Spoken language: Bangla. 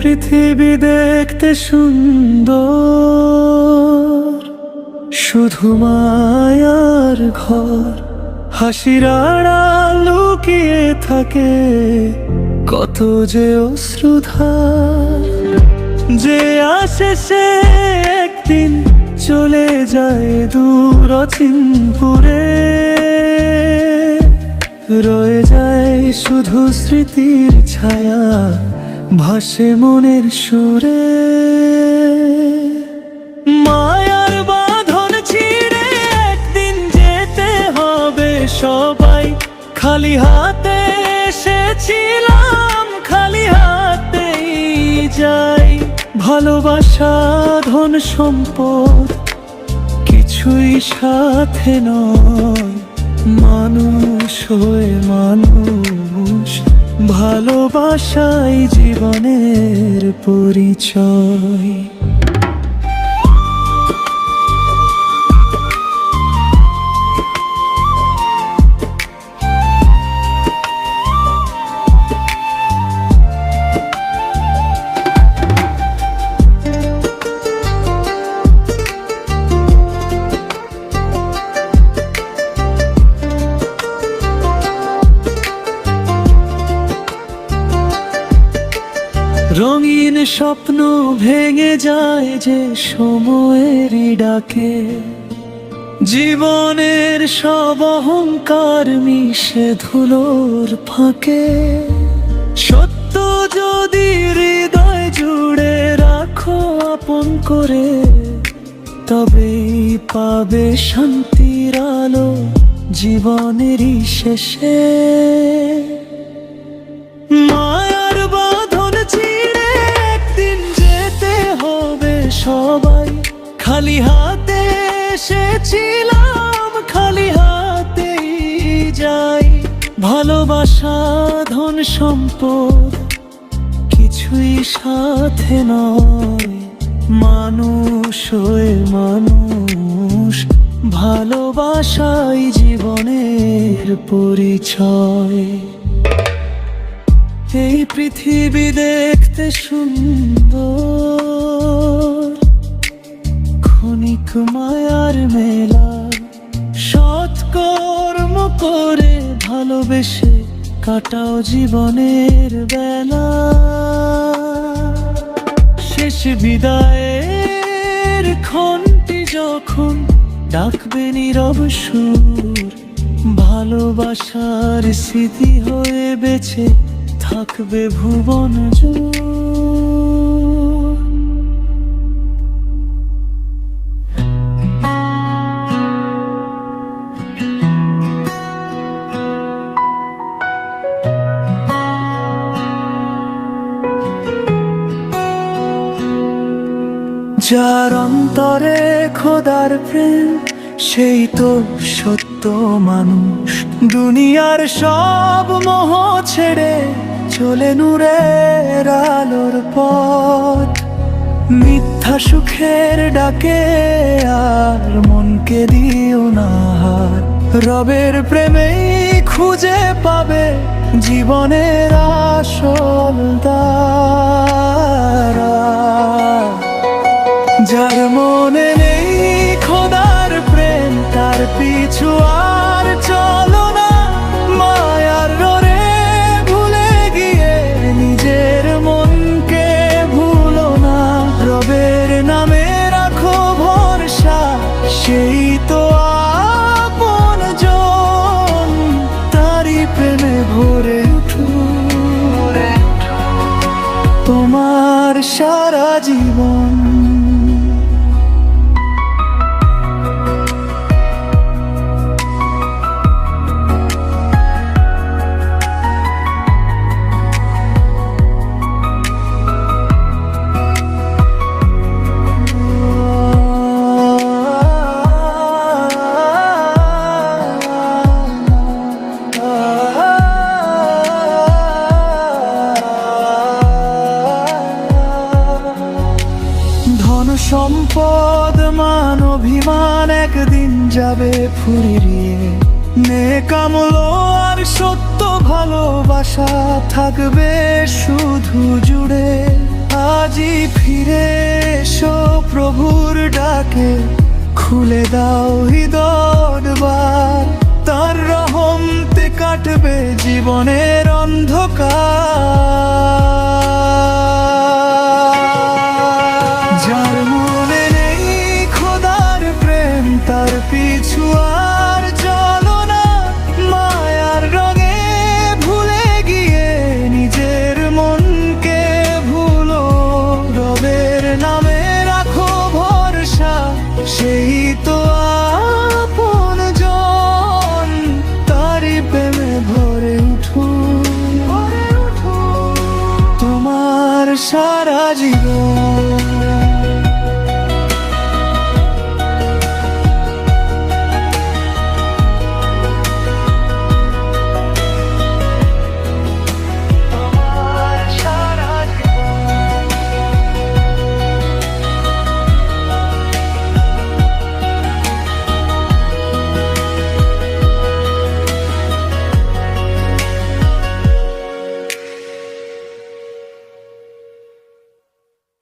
পৃথিবী দেখতে সুন্দর, শুধু মায়ার ঘর। হাসির আড়াল লুকিয়ে থাকে কত যে অশ্রুধার। যে আসে সে একদিন চলে যায় দূর অচিনপুরে, রয়ে যায় শুধু স্মৃতির ছায়া ভাসে মনের সুরে। মায়ার বাঁধন ছিঁড়ে একদিন যেতে হবে সবাই। খালি হাতে এসেছিলাম, খালি হাতেই যাই। ভালোবাসা ধন সম্পদ কিছুই সাথে নয়, মানুষ হয়ে মানুষ। ভালোবাসাই জীবনের পরিচয়। রঙিন স্বপ্ন ভেঙে যায় যে সময়েরই ডাকে। জীবনের সব অহংকার মিশে ধুলোর ফাঁকে। সত্য যদি হৃদয় জুড়ে রাখো আপন করে, তবেই পাবে শান্তির আলো জীবনেরই শেষে। মায়ার বাঁধন ছিঁড়ে একদিন যেতে হবে সবাই। খালি হাতে এসেছিলাম, খালি হাতেই যাই। ভালোবাসা ধন সম্পদ কিছুই সাথে নয়, মানুষ হয়ে মানুষ। ভালোবাসাই জীবনের পরিচয়। এই পৃথিবী দেখতে সুন্দর, ক্ষণিক মায়ার মেলা। সৎকর্ম করে ভালোবেসে কাটাও জীবনের বেলা। শেষ বিদায়ের ক্ষণটি যখন ডাকবে নীরব সুর, ভালোবাসার স্মৃতি হয়ে বেঁচে থাকবে ভুবন জুড়ে। যার অন্তরে খোদার প্রেম, সেই তো সত্য মানুষ। দুনিয়ার সব মোহ ছেড়ে চলে নূরের আলোর পথ। মিথ্যা সুখের ডাকে আর মনকে দিও না হার। রবের প্রেমেই খুঁজে পাবে জীবনের আসল দ্বারা। যার মনে নেই খোদার প্রেম, তার পিছু আর চলো না। মায়ার ডোরে ভুলে গিয়ে নিজের মনকে ভুলো না। রবের নামে রাখো ভরসা, সেই তো আপনজন। তারই প্রেমে ভরে উঠো তোমার সারা জীবন। সম্পদ মান অভিমান একদিন যাবে ফুরিয়ে। নেক আমল আর সত্য ভালোবাসা থাকবে শুধু জুড়ে। আজি ফিরে এসো প্রভুর ডাকে, খুলে দাও হৃদয় দ্বার, তার রহমতে কাটবে জীবনের অন্ধকার। যার মনে নেই খোদার প্রেম, তার পিছু আর চলো না, মায়ার রঙে ভুলে গিয়ে নিজের মনকে ভুলো। রবের নামে রাখো ভরসা, সেই তো আপন জন, তারি প্রেমে ভরে উঠুন, তোমার সারা জীবন।